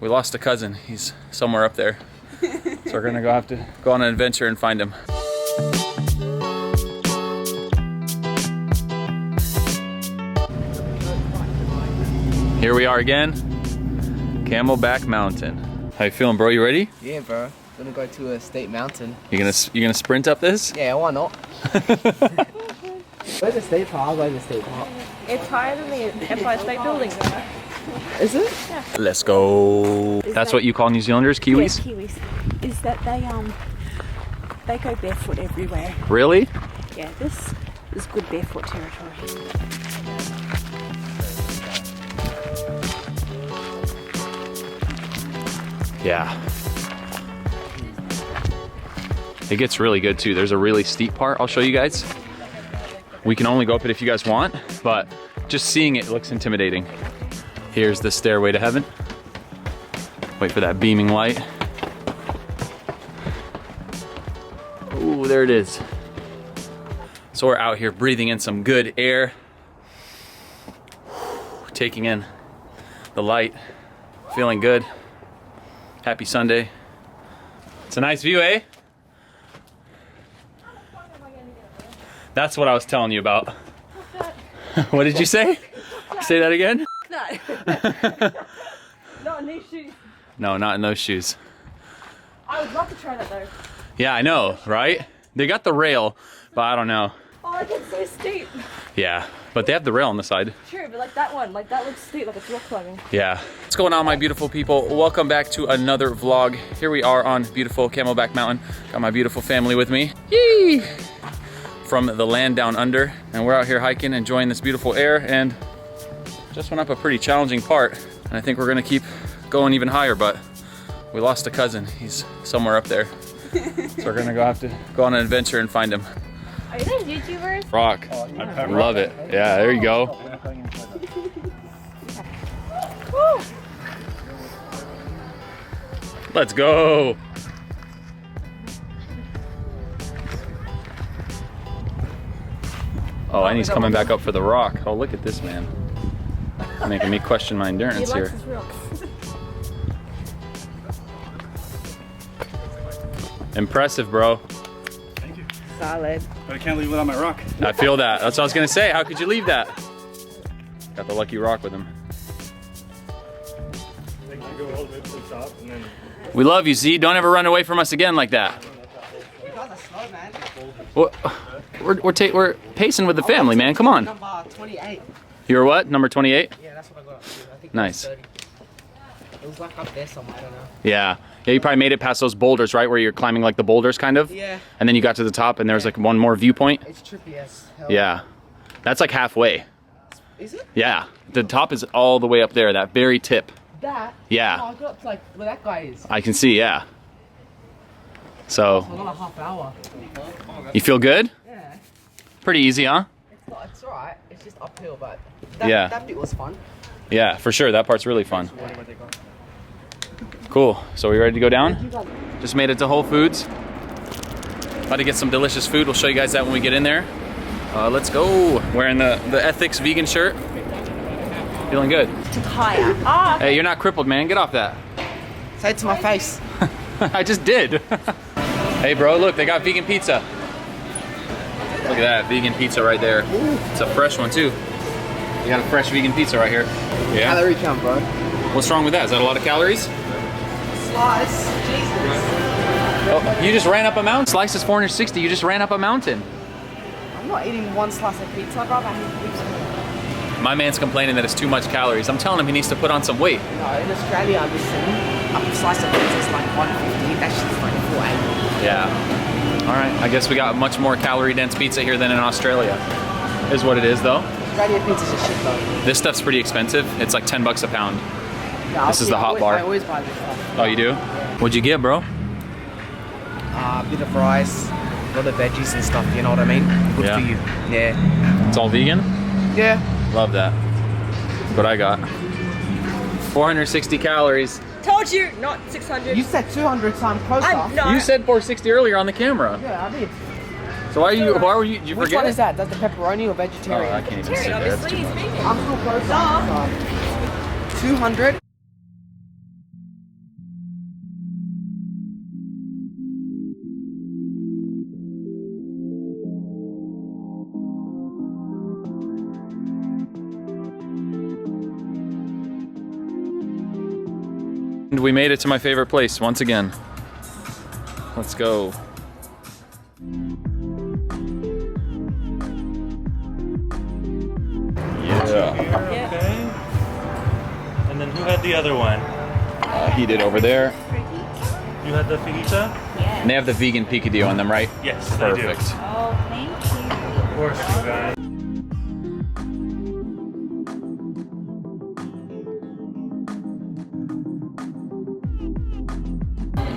we lost a cousin. He's somewhere up there. So we're gonna have to go on an adventure and find him. Here we are again, Camelback Mountain. How you feeling, bro? You ready? Yeah, bro. Gonna go to a state mountain. You gonna sprint up this? Yeah, why not? Where's the state park? I'll go to the state park. It's higher than the Empire State Building. Is it? Yeah. Let's go. That's what you call New Zealanders, Kiwis? Yeah, Kiwis. Is that they go barefoot everywhere. Really? Yeah, this is good barefoot territory. Yeah. It gets really good too. There's a really steep part I'll show you guys. We can only go up it if you guys want, but just seeing it looks intimidating. Here's the stairway to heaven. Wait for that beaming light. Ooh, there it is. So we're out here breathing in some good air. Taking in the light. Feeling good. Happy Sunday. It's a nice view, eh? That's what I was telling you about. What did you say? Say that again? No. Not in these shoes. No, not in those shoes. I would love to try that though. Yeah, I know, right? They got the rail, but I don't know. Oh, it gets so steep. Yeah, but they have the rail on the side. True, but like that one, like that looks steep, like it's rock climbing. Yeah. What's going on, my beautiful people? Welcome back to another vlog. Here we are on beautiful Camelback Mountain. Got my beautiful family with me. Yee! From the land down under. And we're out here hiking, enjoying this beautiful air, and just went up a pretty challenging part. And I think we're gonna keep going even higher, but we lost a cousin. He's somewhere up there. So we're gonna have to go on an adventure and find him. Are you guys YouTubers? Rock. Love it. Yeah, there you go. Let's go. Oh, and he's coming back up for the rock. Oh, look at this man. Making me question my endurance here. Impressive, bro. Thank you. Solid. But I can't leave without my rock. I feel that. That's what I was gonna say. How could you leave that? Got the lucky rock with him. Go all the way to the top and then... We love you, Z. Don't ever run away from us again like that. You guys are slow, man. We're pacing with the family, man. Come on. Number 28. You're what? Number 28? Yeah, that's what I got. I think Nice. It was like up there somewhere, I don't know. Yeah. Yeah, you probably made it past those boulders, right? Where you're climbing like the boulders, kind of? Yeah. And then you got to the top and there was like one more viewpoint? It's trippy as hell. Yeah. That's like halfway. Is it? Yeah. The top is all the way up there, that very tip. That? Yeah. Oh, I got up to like where that guy is. I can see, yeah. So, For another half hour. you feel good? Yeah. Pretty easy, huh? It's alright. It's just uphill, but Yeah. that bit was fun. Yeah, for sure. That part's really fun. Cool. So we ready to go down? Just made it to Whole Foods. About to get some delicious food. We'll show you guys that when we get in there. Let's go. Wearing the Ethics vegan shirt. Feeling good. Tocaya. Ah, Hey, you're not crippled, man. Get off that. Say it to my face. I just did. Hey, bro, look, they got vegan pizza. Look at that, vegan pizza right there. It's a fresh one, too. You got a fresh vegan pizza right here. Yeah. Calorie count, bro. What's wrong with that? Is that a lot of calories? Slice. Jesus. Oh, you just ran up a mountain. Slice is 460. You just ran up a mountain. I'm not eating one slice of pizza, bro. I need heaps of it. My man's complaining that it's too much calories. I'm telling him he needs to put on some weight. No, in Australia, I've been seeing a slice of pizza is like 150. That shit's like 480. Yeah. All right. I guess we got much more calorie-dense pizza here than in Australia. Is what it is, though. Australia pizza's a shit though. This stuff's pretty expensive. It's like 10 bucks a pound. Yeah, This is the hot bar. I always buy this stuff. Oh, you do? What'd you get, bro? A bit of rice, a lot of veggies and stuff, you know what I mean? Good Yeah. for you. Yeah. It's all vegan? Yeah. Love that. That's what I got. 460 calories. told you, not 600. You said 200 times closer. No. You said 460 earlier on the camera. Yeah, I did. So why were you, did you Which forget? one is that? That's the pepperoni or Oh, vegetarian? I can't even see that. That's Obviously, too he's much. vegan. I'm still closer. 200. And we made it to my favorite place once again. Let's go. Yeah. Okay. And then who had the other one? He did over there. You had the fajita? And they have the vegan picadillo on them, right? Yes, Perfect. they do. Oh, thank you. Of course, you guys.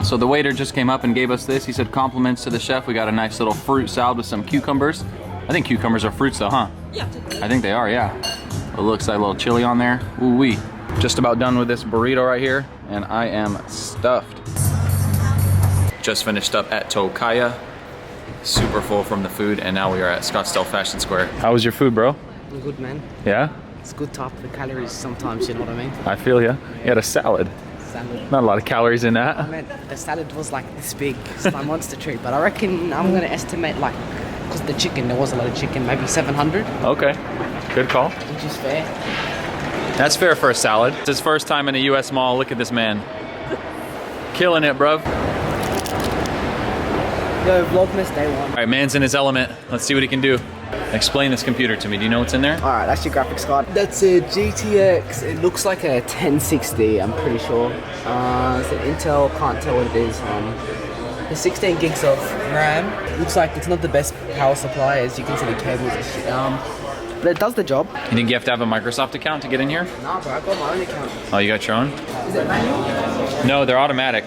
So the waiter just came up and gave us this. He said compliments to the chef. We got a nice little fruit salad with some cucumbers. I think cucumbers are fruits though, huh? Yeah. I think they are, yeah. It looks like a little chili on there. Ooh wee. Just about done with this burrito right here, and I am stuffed. Just finished up at Tocaya. Super full from the food, and now we are at Scottsdale Fashion Square. How was your food, bro? Good, man. Yeah? It's good to up the calories sometimes, you know what I mean? I feel ya. You had a salad. Salad. Not a lot of calories in I that. meant the salad was like this big. It's my monster treat, but I reckon I'm gonna estimate like, because the chicken, there was a lot of chicken, maybe 700, Okay, good call. which is fair. That's fair for a salad. It's his first time in a US mall. Look at this man. Killing it, bruv. Yo, Vlogmas day one. All right, man's in his element. Let's see what he can do. Explain this computer to me. Do you know what's in there? Alright, that's your graphics card. That's a GTX. It looks like a 1060, I'm pretty sure. It's an Intel, can't tell what it is. There's 16 gigs of RAM. Looks like it's not the best power supply, as you can see the cables and shit. But it does the job. You think you have to have a Microsoft account to get in here? Nah, bro, I got my own account. Oh, you got your own? Is it manual? No, they're automatic.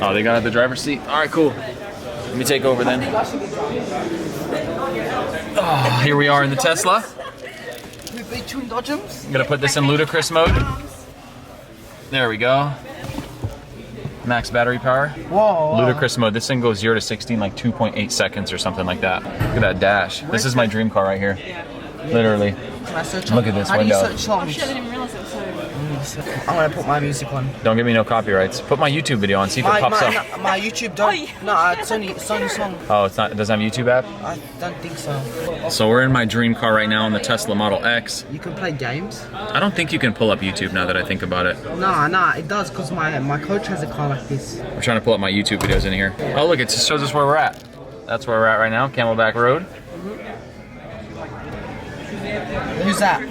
Oh, they got at the driver's seat? All right, cool. Let me take over then. Oh, here we are in the Tesla. We beat Twin Dodgems. I'm gonna put this in ludicrous mode. There we go. Max battery power. Whoa. Ludicrous mode. This thing goes 0 to 60 in like 2.8 seconds or something like that. Look at that dash. This is my dream car right here. Literally. Can I search Look at this How window. do you search songs? I didn't realize it was so. I'm gonna put my music on. Don't give me no copyrights. Put my YouTube video on, see if it pops up. My YouTube don't. No, it's only song. Oh, it's not. It doesn't have a YouTube app. I don't think so. So we're in my dream car right now in the Tesla Model X. You can play games. I don't think you can pull up YouTube now that I think about it. Nah, it does because my coach has a car like this. We're trying to pull up my YouTube videos in here. Oh, look, it just shows us where we're at. That's where we're at right now, Camelback Road. Who's that?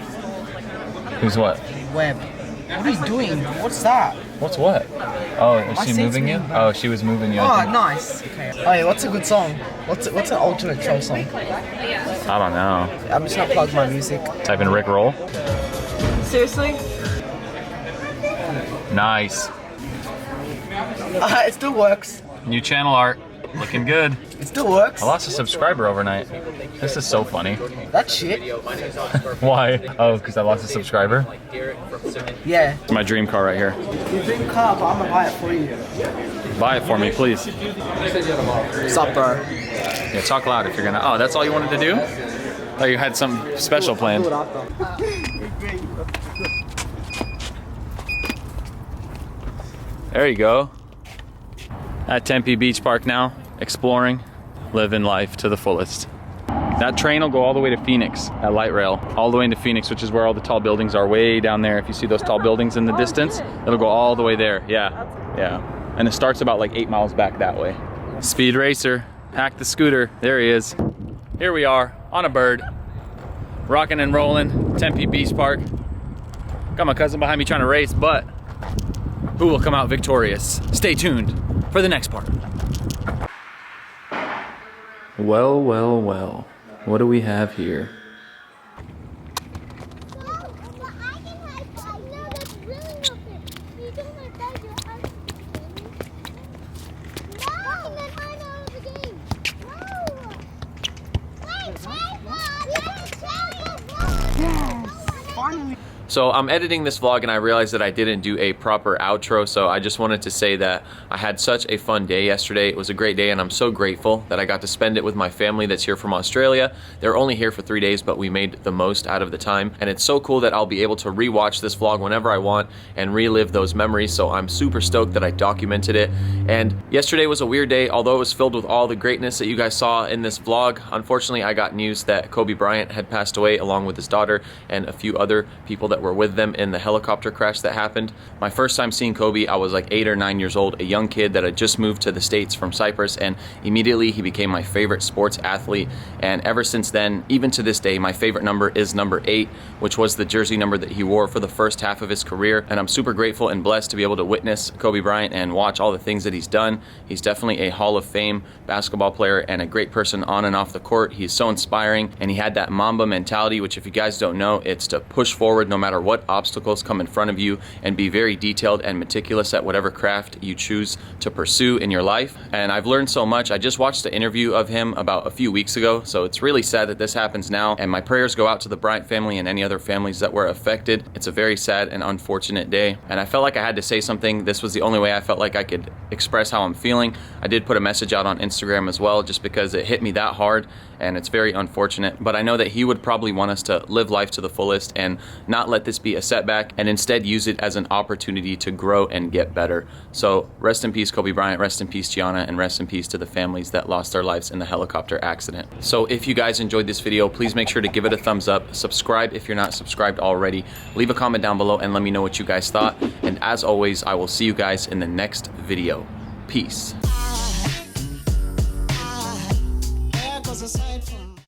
Who's what? Web. What are you doing? What's that? What's what? Oh, is My she seat's moving you? moving back. Oh, she was moving you. I Oh, think. nice. Okay. Oh, yeah, what's a good song? What's an alternate troll song? I don't know. I'm just gonna plug my music. Type in Rick Roll. Seriously? Nice. It still works. New channel art. Looking good. It still works. I lost a subscriber overnight. This is so funny. That shit. Why? Oh, because I lost a subscriber? Yeah. It's my dream car right here. Your dream car, but I'm gonna buy it for you. Buy it for me, please. What's up, bro? Yeah, talk loud if you're gonna. Oh, that's all you wanted to do? Oh, you had some special planned. Do it after. There you go. At Tempe Beach Park now, exploring, living life to the fullest. That train will go all the way to Phoenix at light rail, all the way into Phoenix, which is where all the tall buildings are, way down there. If you see those tall buildings in the distance, it'll go all the way there. Yeah, yeah. And it starts about like 8 miles back that way. Speed racer, hack the scooter. There he is. Here we are on a bird, rocking and rolling, Tempe Beach Park. Got my cousin behind me trying to race, but who will come out victorious? Stay tuned for the next part. Well, well, well. What do we have here? So I'm editing this vlog and I realized that I didn't do a proper outro, so I just wanted to say that I had such a fun day yesterday. It was a great day and I'm so grateful that I got to spend it with my family that's here from Australia. They're only here for 3 days, but we made the most out of the time. And it's so cool that I'll be able to rewatch this vlog whenever I want and relive those memories, so I'm super stoked that I documented it. And yesterday was a weird day, although it was filled with all the greatness that you guys saw in this vlog. Unfortunately, I got news that Kobe Bryant had passed away along with his daughter and a few other people that that were with them in the helicopter crash that happened. My first time seeing Kobe, I was like 8 or 9 years old, a young kid that had just moved to the States from Cyprus, and immediately he became my favorite sports athlete. And ever since then, even to this day, my favorite number is number 8, which was the jersey number that he wore for the first half of his career. And I'm super grateful and blessed to be able to witness Kobe Bryant and watch all the things that he's done. He's definitely a Hall of Fame basketball player and a great person on and off the court. He's so inspiring, and he had that Mamba mentality, which if you guys don't know, it's to push forward no matter what obstacles come in front of you and be very detailed and meticulous at whatever craft you choose to pursue in your life. And I've learned so much. I just watched an interview of him about a few weeks ago, so it's really sad that this happens now, and my prayers go out to the Bryant family and any other families that were affected. It's a very sad and unfortunate day, and I felt like I had to say something. This was the only way I felt like I could express how I'm feeling. I did put a message out on Instagram as well, just because it hit me that hard, and it's very unfortunate. But I know that he would probably want us to live life to the fullest and not let this be a setback, and instead use it as an opportunity to grow and get better. So rest in peace, Kobe Bryant, rest in peace, Gianna, and rest in peace to the families that lost their lives in the helicopter accident. So if you guys enjoyed this video, please make sure to give it a thumbs up, subscribe if you're not subscribed already, leave a comment down below and let me know what you guys thought. And as always, I will see you guys in the next video. Peace.